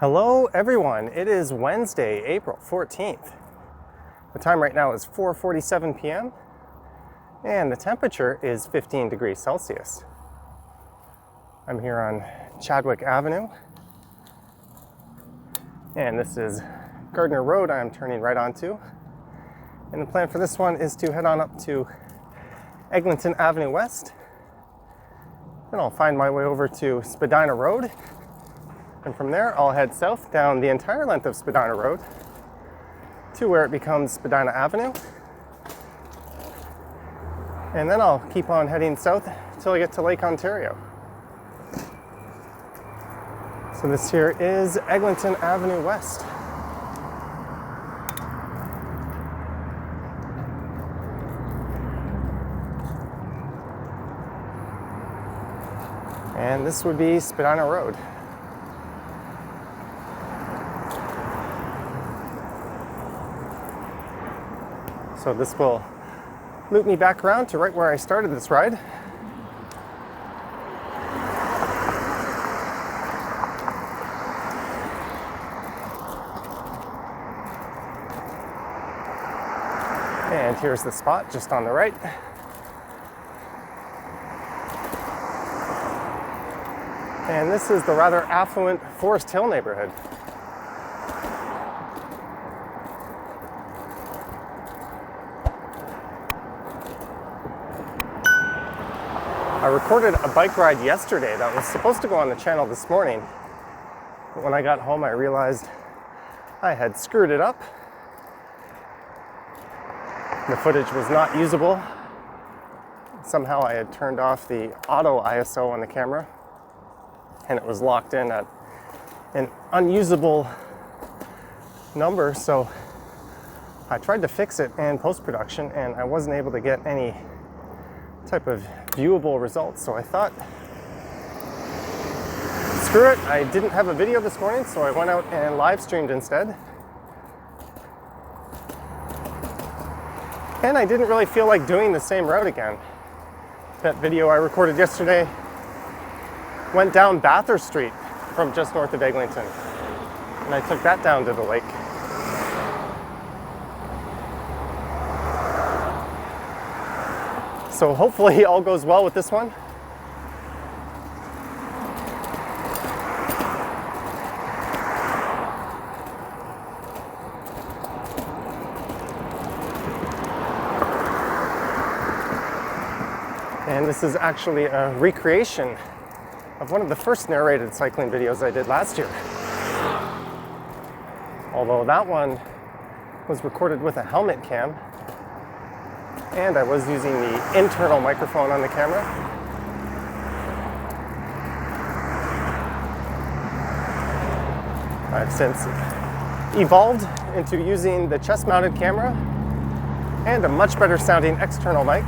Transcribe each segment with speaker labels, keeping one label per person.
Speaker 1: Hello everyone, it is Wednesday, April 14th. The time right now is 4:47 p.m. and the temperature is 15 degrees Celsius. I'm here on Chadwick Avenue and this is Gardiner Road I'm turning right onto. And the plan for this one is to head on up to Eglinton Avenue West. Then I'll find my way over to Spadina Road. And from there, I'll head south down the entire length of Spadina Road to where it becomes Spadina Avenue. And then I'll keep on heading south until I get to Lake Ontario. So this here is Eglinton Avenue West. And this would be Spadina Road. So this will loop me back around to right where I started this ride. And here's the spot just on the right. And this is the rather affluent Forest Hill neighborhood. I recorded a bike ride yesterday that was supposed to go on the channel this morning, but when I got home I realized I had screwed it up. The footage was not usable. Somehow I had turned off the auto ISO on the camera and it was locked in at an unusable number, so I tried to fix it in post-production and I wasn't able to get any type of viewable results. So I thought, screw it, I didn't have a video this morning, so I went out and live streamed instead. And I didn't really feel like doing the same route again. That video I recorded yesterday went down Bathurst Street from just north of Eglinton, and I took that down to the lake. So hopefully all goes well with this one. And this is actually a recreation of one of the first narrated cycling videos I did last year. Although that one was recorded with a helmet cam, and I was using the internal microphone on the camera. I've since evolved into using the chest-mounted camera and a much better sounding external mic.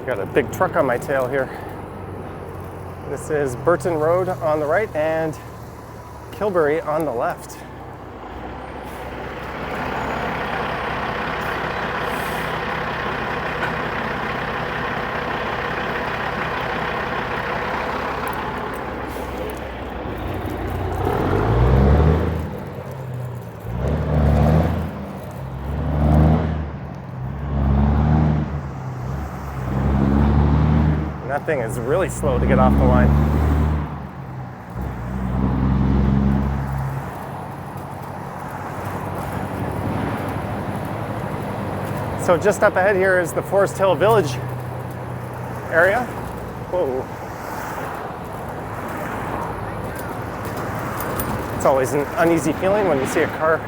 Speaker 1: Got a big truck on my tail here. This is Burton Road on the right and Kilbury on the left. That thing is really slow to get off the line. So just up ahead here is the Forest Hill Village area. Whoa. It's always an uneasy feeling when you see a car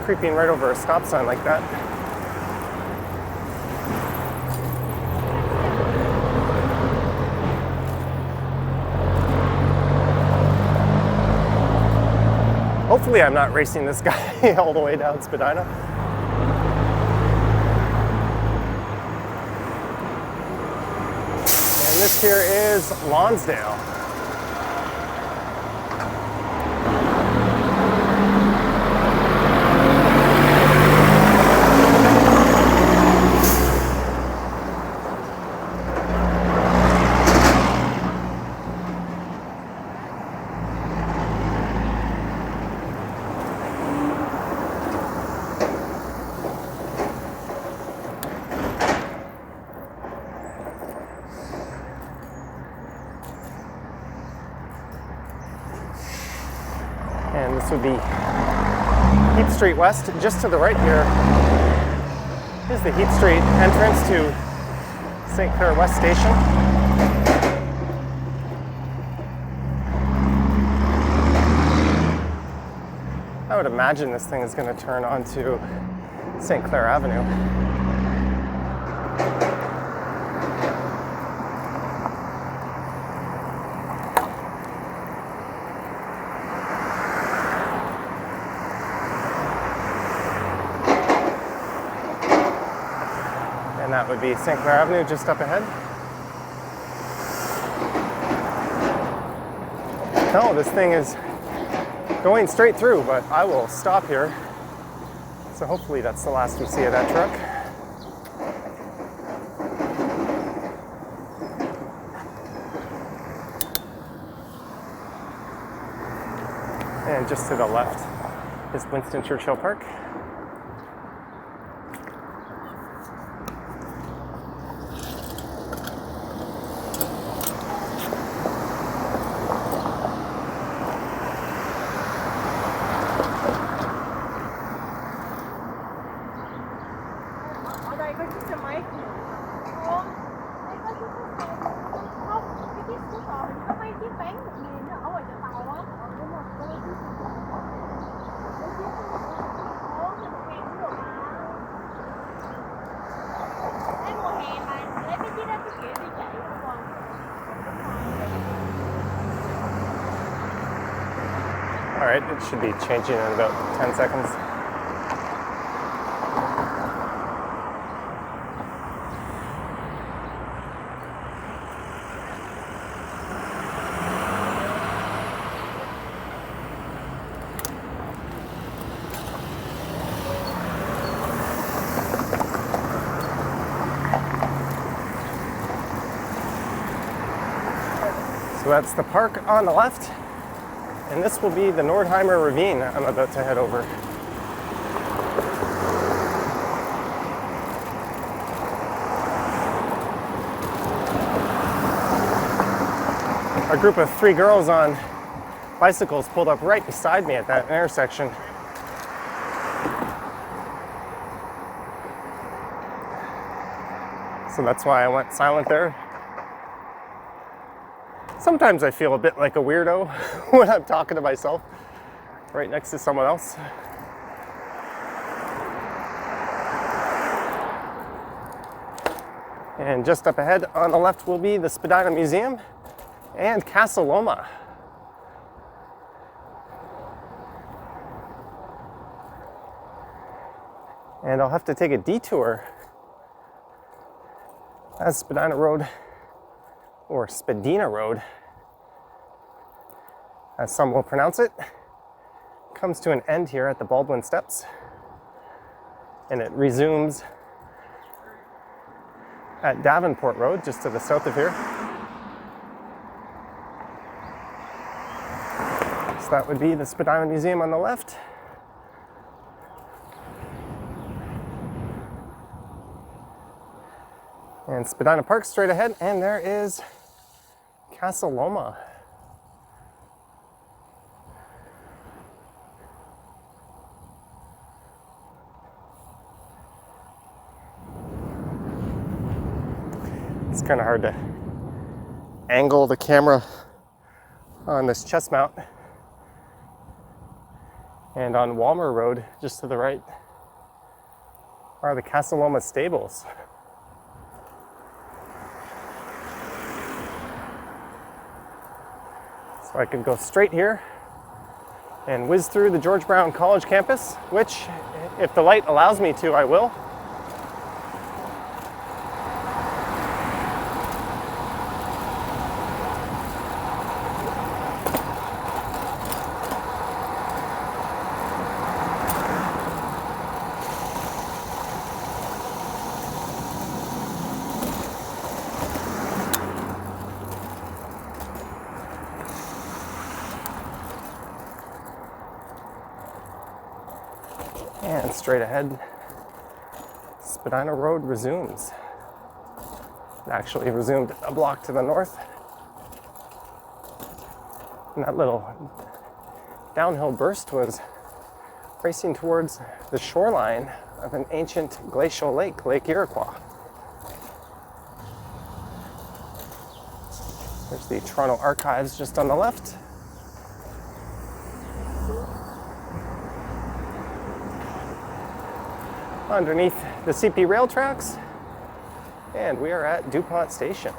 Speaker 1: creeping right over a stop sign like that. Hopefully I'm not racing this guy all the way down Spadina. And this here is Lonsdale. And this would be Heath Street West. Just to the right here is the Heath Street entrance to St. Clair West Station. I would imagine this thing is going to turn onto St. Clair Avenue. And that would be St. Clair Avenue just up ahead. No, this thing is going straight through, but I will stop here. So hopefully that's the last we see of that truck. And just to the left is Winston Churchill Park. Alright, it should be changing in about 10 seconds. So that's the park on the left. And this will be the Nordheimer Ravine I'm about to head over. A group of 3 girls on bicycles pulled up right beside me at that intersection. So that's why I went silent there. Sometimes I feel a bit like a weirdo when I'm talking to myself right next to someone else. And just up ahead on the left will be the Spadina Museum and Casa Loma. And I'll have to take a detour as Spadina Road, or Spadina Road, as some will pronounce it, comes to an end here at the Baldwin Steps, and it resumes at Davenport Road, just to the south of here. So that would be the Spadina Museum on the left. And Spadina Park straight ahead, and there is Casa Loma. It's kind of hard to angle the camera on this chest mount. And on Walmer Road, just to the right, are the Casa Loma stables. So I could go straight here and whiz through the George Brown College campus, which, if the light allows me to, I will. And straight ahead, Spadina Road resumes. It actually resumed a block to the north. And that little downhill burst was racing towards the shoreline of an ancient glacial lake, Lake Iroquois. There's the Toronto Archives just on the left. Underneath the CP rail tracks, and we are at DuPont Station.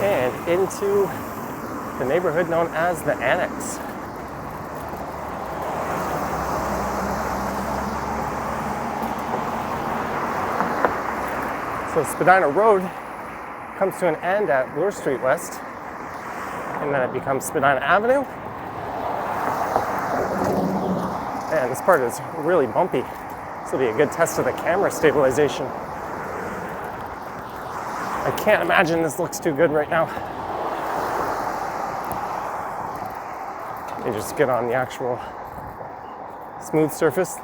Speaker 1: And into the neighborhood known as the Annex. So Spadina Road comes to an end at Bloor Street West, and then it becomes Spadina Avenue. And this part is really bumpy. This will be a good test of the camera stabilization. I can't imagine this looks too good right now. Let me just get on the actual smooth surface.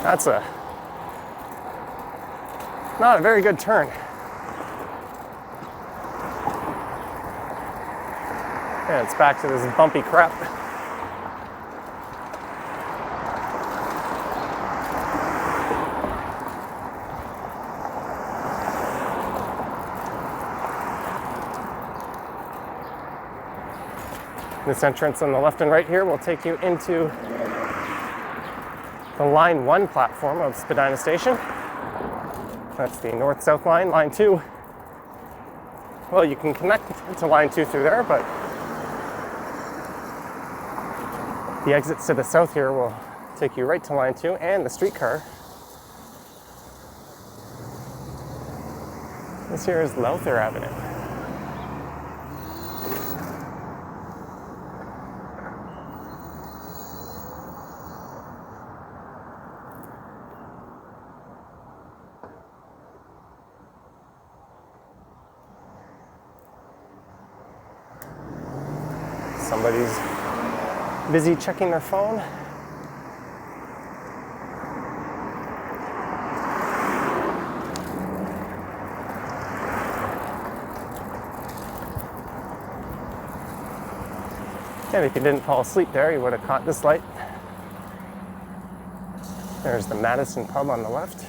Speaker 1: That's not a very good turn. And it's back to this bumpy crap. This entrance on the left and right here will take you into the Line 1 platform of Spadina Station. That's the north-south line. Line 2, well, you can connect to Line 2 through there, but the exits to the south here will take you right to Line 2 and the streetcar. This here is Lowther Avenue. Somebody's busy checking their phone. And if you didn't fall asleep there, you would have caught this light. There's the Madison Pub on the left.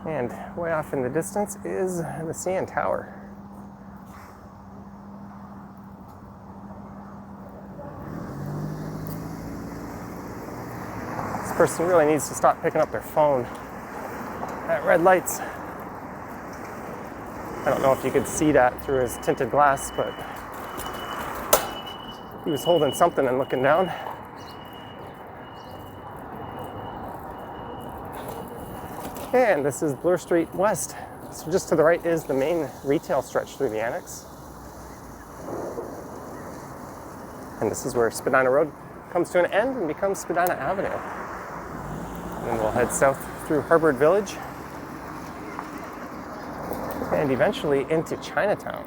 Speaker 1: And way off in the distance is the CN Tower. This person really needs to stop picking up their phone at red lights. I don't know if you could see that through his tinted glass, but he was holding something and looking down. And this is Bloor Street West. So just to the right is the main retail stretch through the Annex. And this is where Spadina Road comes to an end and becomes Spadina Avenue. And then we'll head south through Harvard Village and eventually into Chinatown.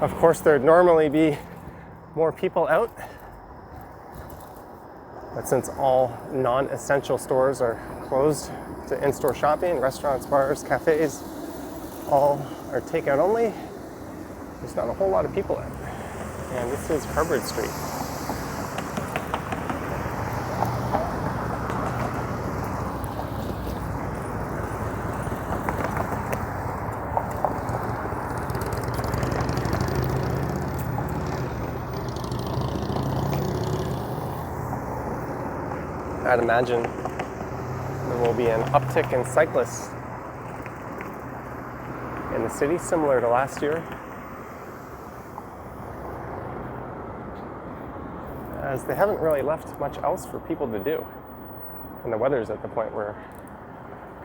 Speaker 1: Of course, there'd normally be more people out, but since all non-essential stores are closed to in-store shopping, restaurants, bars, cafes, all are takeout only, there's not a whole lot of people out. And this is Harvard Street. I'd imagine there will be an uptick in cyclists in the city, similar to last year, as they haven't really left much else for people to do. And the weather's at the point where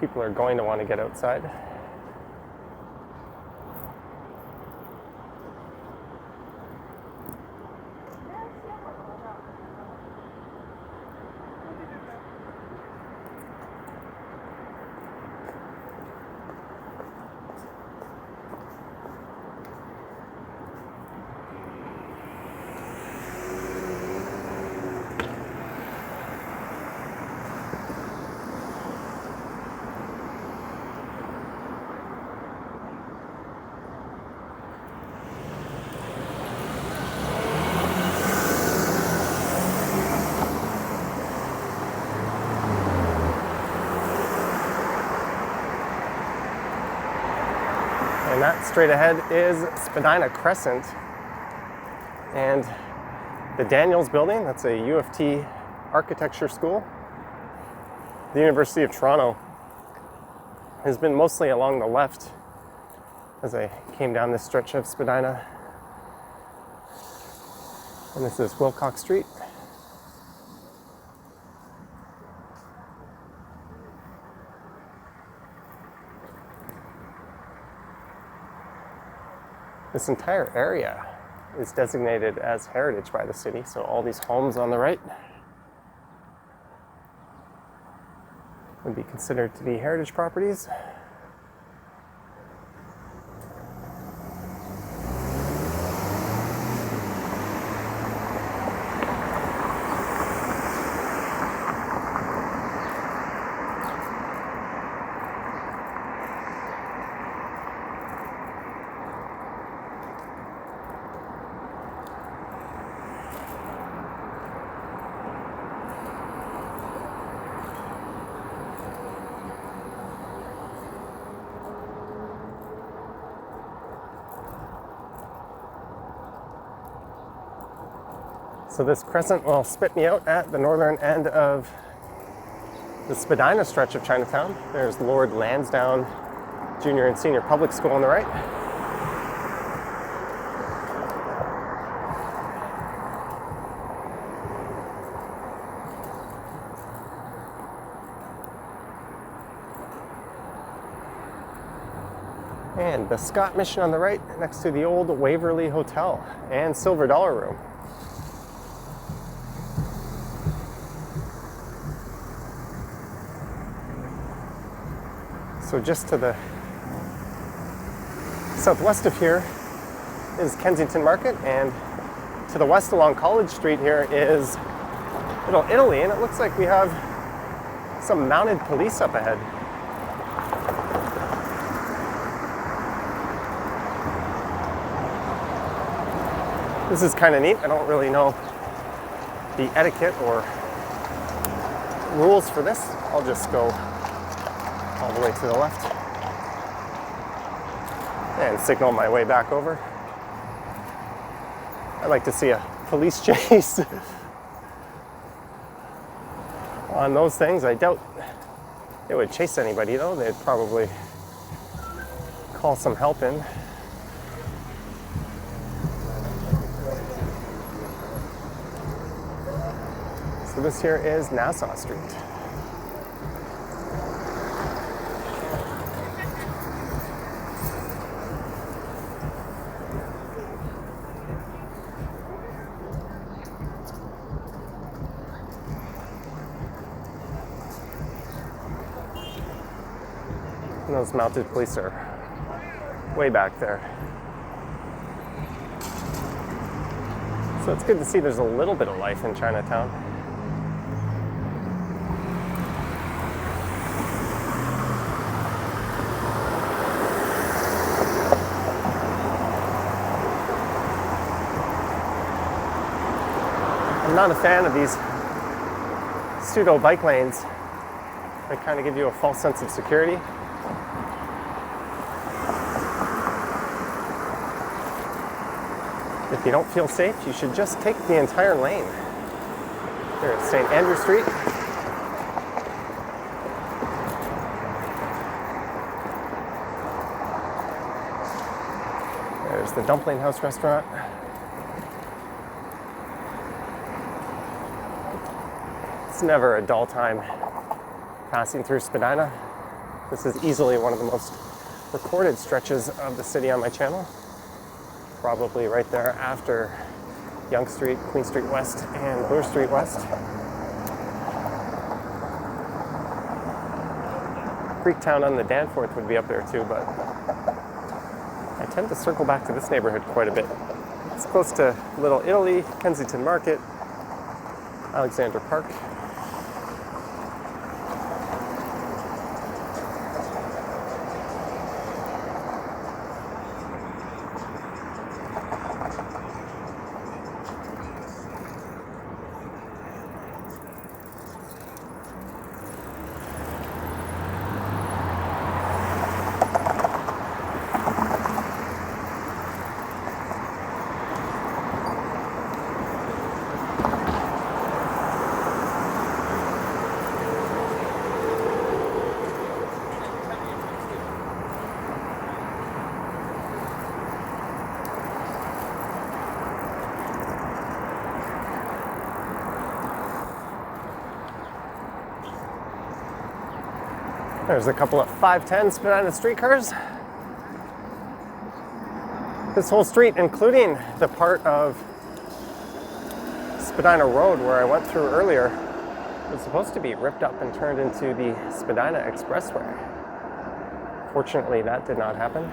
Speaker 1: people are going to want to get outside. And that straight ahead is Spadina Crescent and the Daniels building. That's a U of T architecture school. The University of Toronto has been mostly along the left as I came down this stretch of Spadina. And this is Wilcox Street. This entire area is designated as heritage by the city, so all these homes on the right would be considered to be heritage properties. So this crescent will spit me out at the northern end of the Spadina stretch of Chinatown. There's Lord Lansdowne Junior and Senior Public School on the right. And the Scott Mission on the right, next to the old Waverly Hotel and Silver Dollar Room. So just to the southwest of here is Kensington Market, and to the west along College Street here is Little Italy, and it looks like we have some mounted police up ahead. This is kind of neat. I don't really know the etiquette or rules for this. I'll just go all the way to the left and signal my way back over. I'd like to see a police chase on those things. I doubt it would chase anybody though. They'd probably call some help in. So this here is Nassau Street. And those mounted police are way back there. So it's good to see there's a little bit of life in Chinatown. I'm not a fan of these pseudo bike lanes. They kind of give you a false sense of security. If you don't feel safe, you should just take the entire lane. Here at St. Andrew Street. There's the Dumpling House restaurant. It's never a dull time passing through Spadina. This is easily one of the most recorded stretches of the city on my channel. Probably right there after Yonge Street, Queen Street West, and Bloor Street West. Creektown on the Danforth would be up there too, but I tend to circle back to this neighborhood quite a bit. It's close to Little Italy, Kensington Market, Alexander Park. There's a couple of 510 Spadina streetcars. This whole street, including the part of Spadina Road where I went through earlier, was supposed to be ripped up and turned into the Spadina Expressway. Fortunately, that did not happen.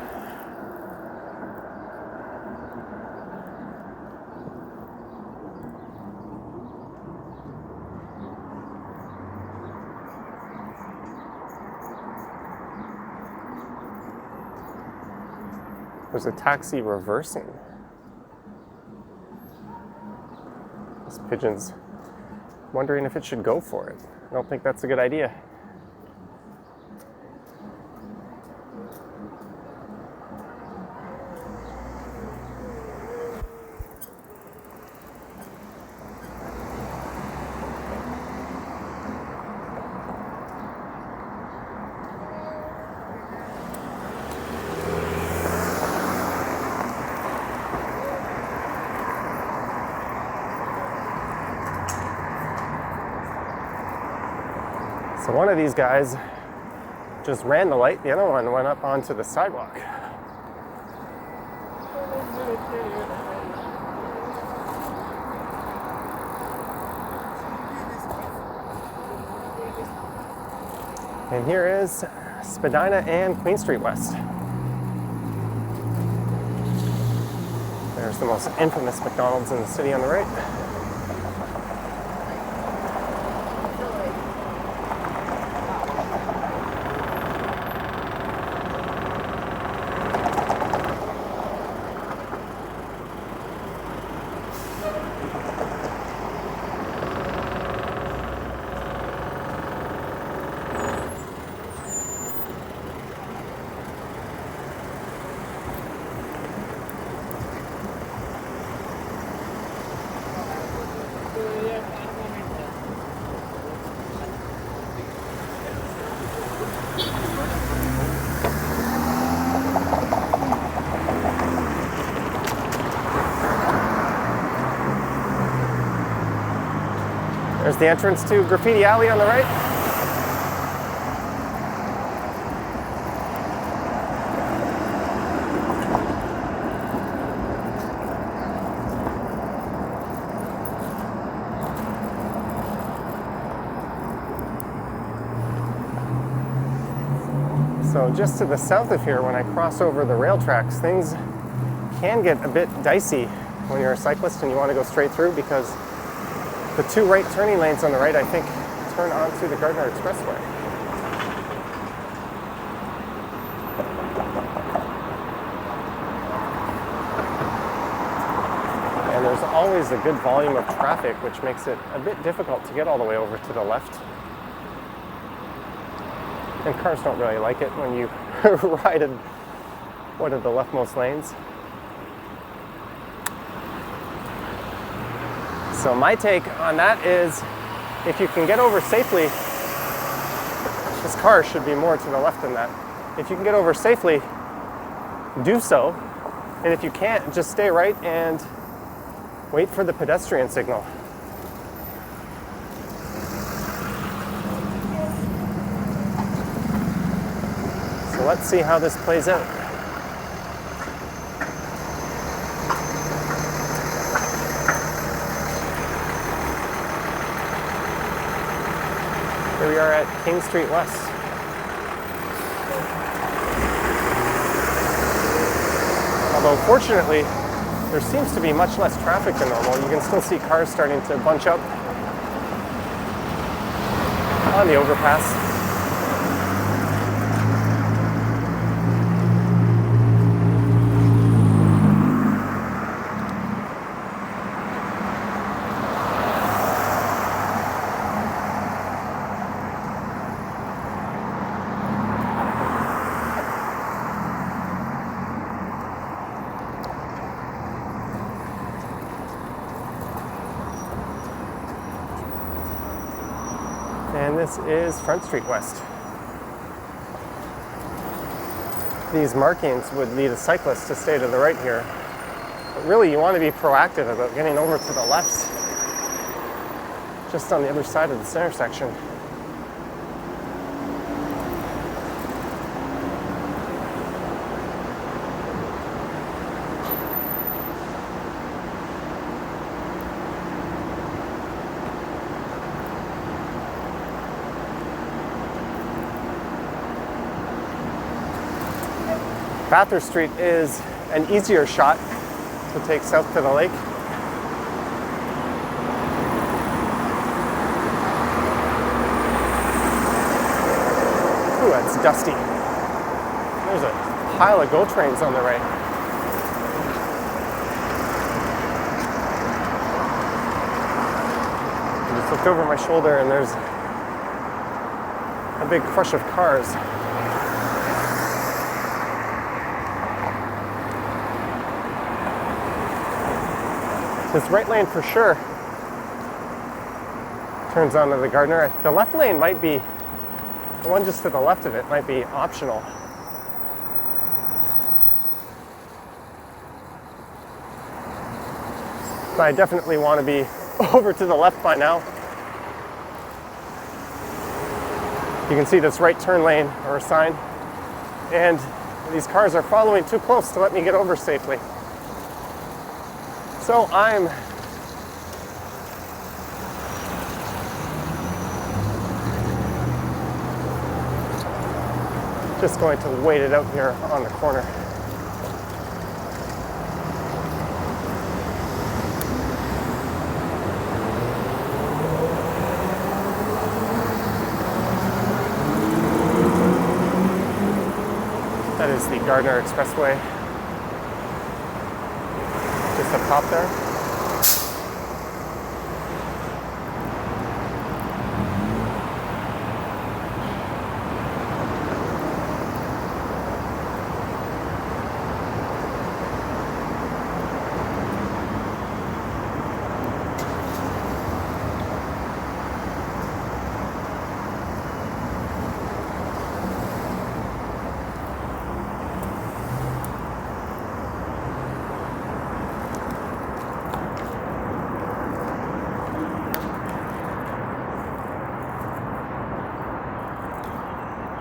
Speaker 1: There's a taxi reversing. This pigeon's wondering if it should go for it. I don't think that's a good idea. So one of these guys just ran the light, the other one went up onto the sidewalk. And here is Spadina and Queen Street West. There's the most infamous McDonald's in the city on the right. There's the entrance to Graffiti Alley on the right. So just to the south of here, when I cross over the rail tracks, things can get a bit dicey when you're a cyclist and you want to go straight through, because the two right turning lanes on the right, I think, turn onto the Gardiner Expressway. And there's always a good volume of traffic, which makes it a bit difficult to get all the way over to the left. And cars don't really like it when you ride in one of the leftmost lanes. So my take on that is, if you can get over safely, this car should be more to the left than that. If you can get over safely, do so. And if you can't, just stay right and wait for the pedestrian signal. So let's see how this plays out. Here we are at King Street West. Although fortunately, there seems to be much less traffic than normal. You can still see cars starting to bunch up on the overpass. And this is Front Street West. These markings would lead a cyclist to stay to the right here. But really, you want to be proactive about getting over to the left, just on the other side of this intersection. Bathurst Street is an easier shot to take south to the lake. Ooh, that's dusty. There's a pile of GO trains on the right. I just looked over my shoulder and there's a big crush of cars. This right lane for sure turns onto the Gardiner. The left lane might be, the one just to the left of it might be optional. But I definitely want to be over to the left by now. You can see this right turn lane or a sign, and these cars are following too close to let me get over safely. So I'm just going to wait it out here on the corner. That is the Gardiner Expressway. Just up top there.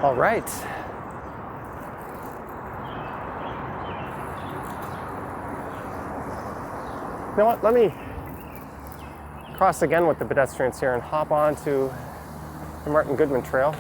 Speaker 1: All right. You know what? Let me cross again with the pedestrians here and hop onto the Martin Goodman Trail.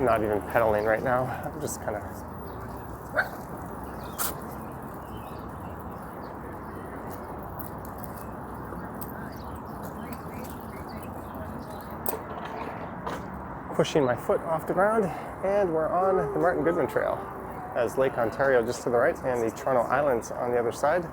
Speaker 1: not even pedaling right now. I'm just kind of pushing my foot off the ground, and we're on the Martin Goodman Trail. As Lake Ontario just to the right and the Toronto Islands on the other side.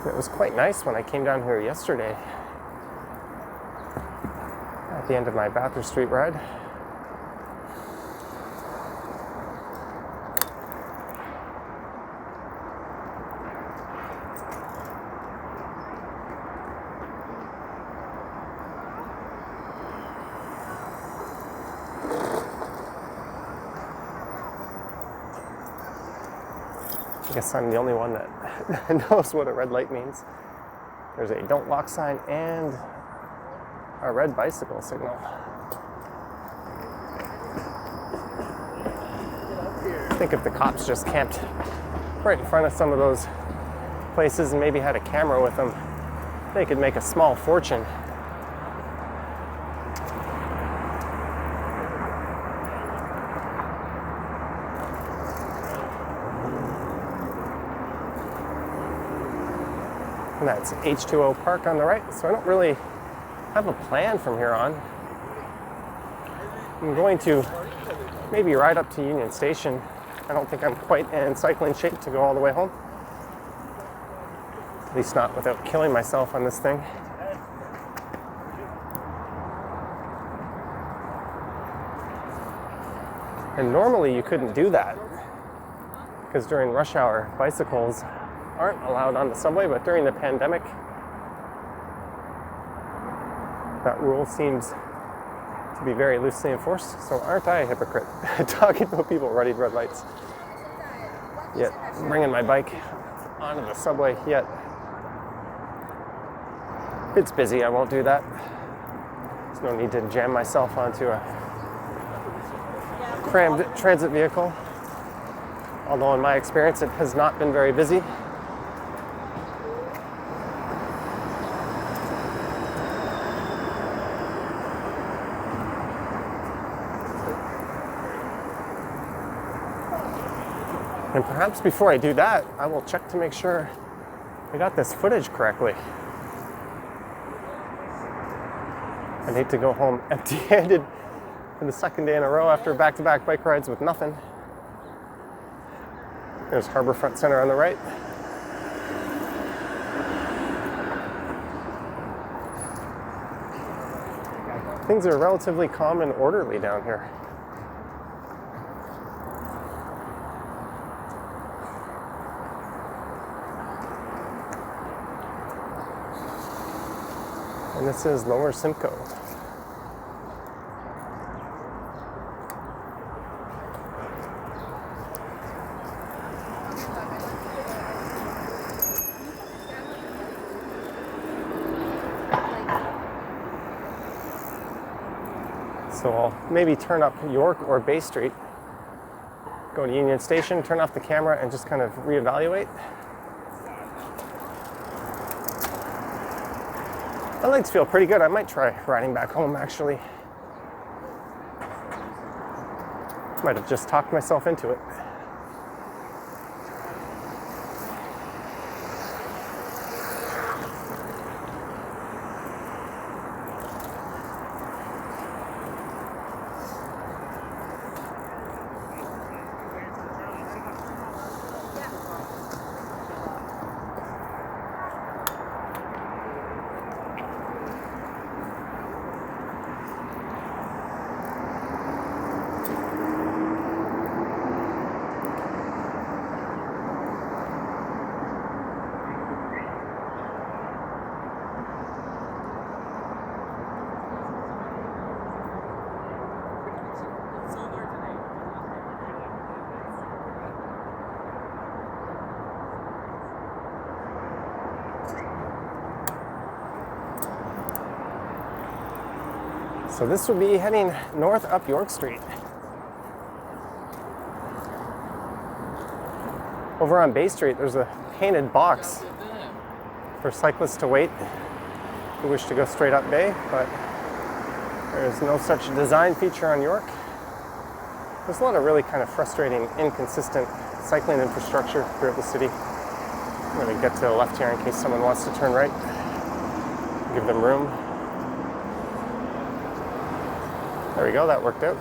Speaker 1: It was quite nice when I came down here yesterday at the end of my Bathurst Street ride. I guess I'm the only one that knows what a red light means. There's a don't walk sign and a red bicycle signal. I think if the cops just camped right in front of some of those places and maybe had a camera with them, they could make a small fortune. And that's H2O Park on the right, so I don't really have a plan from here on. I'm going to maybe ride up to Union Station. I don't think I'm quite in cycling shape to go all the way home. At least not without killing myself on this thing. And normally you couldn't do that, because during rush hour, bicycles aren't allowed on the subway, but during the pandemic, that rule seems to be very loosely enforced. So aren't I a hypocrite talking about people running red lights, yet bringing my bike onto the subway? Yet if it's busy, I won't do that. There's no need to jam myself onto a crammed transit vehicle, although in my experience it has not been very busy. And perhaps before I do that, I will check to make sure I got this footage correctly. I hate to go home empty-handed for the second day in a row after back-to-back bike rides with nothing. There's Harbourfront Centre on the right. Things are relatively calm and orderly down here. And this is Lower Simcoe. So I'll maybe turn up York or Bay Street, go to Union Station, turn off the camera, and just kind of reevaluate. My legs feel pretty good. I might try riding back home, actually. Might have just talked myself into it. So this would be heading north up York Street. Over on Bay Street, there's a painted box for cyclists to wait who wish to go straight up Bay, but there's no such design feature on York. There's a lot of really kind of frustrating, inconsistent cycling infrastructure throughout the city. I'm going to get to the left here in case someone wants to turn right. Give them room. There we go, that worked out.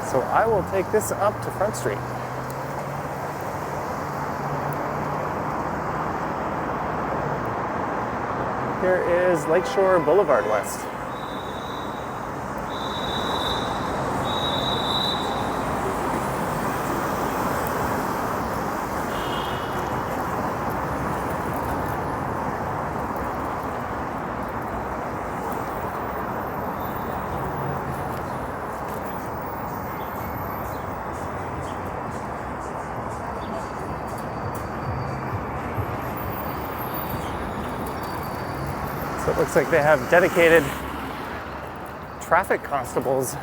Speaker 1: So I will take this up to Front Street. Here is Lakeshore Boulevard West. So it looks like they have dedicated traffic constables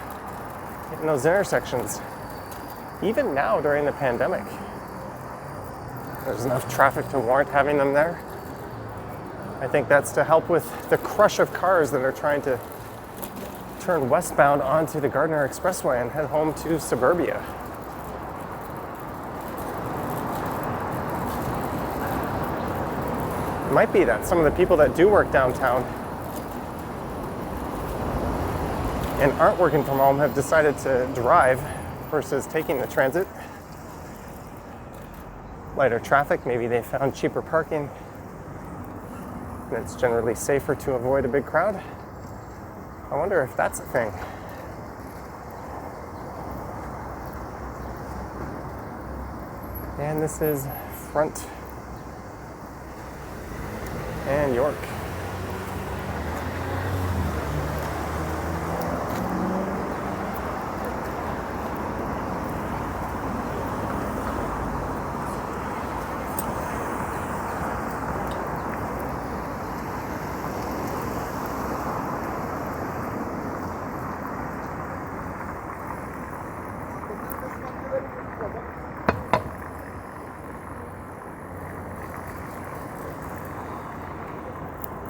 Speaker 1: in those intersections. Even now during the pandemic, there's enough traffic to warrant having them there. I think that's to help with the crush of cars that are trying to turn westbound onto the Gardiner Expressway and head home to suburbia. It might be that some of the people that do work downtown and aren't working from home have decided to drive versus taking the transit. Lighter traffic, maybe they found cheaper parking, and it's generally safer to avoid a big crowd. I wonder if that's a thing. And this is Front and York.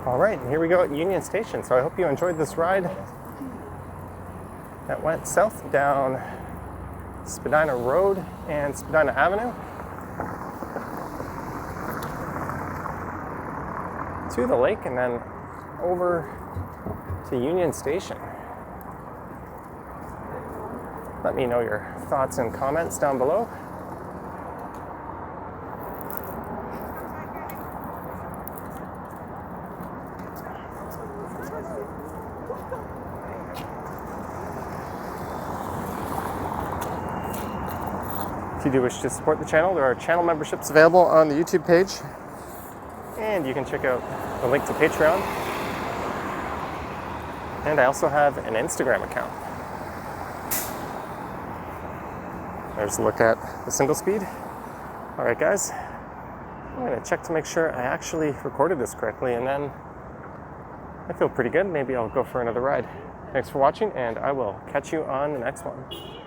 Speaker 1: All right, and here we go at Union Station. So I hope you enjoyed this ride that went south down Spadina Road and Spadina Avenue to the lake and then over to Union Station. Let me know your thoughts and comments down below. If you do wish to support the channel, there are channel memberships available on the YouTube page, and you can check out the link to Patreon. And I also have an Instagram account. There's a look at the single speed. All right, guys, I'm gonna check to make sure I actually recorded this correctly, and then I feel pretty good. Maybe I'll go for another ride. Thanks for watching, and I will catch you on the next one.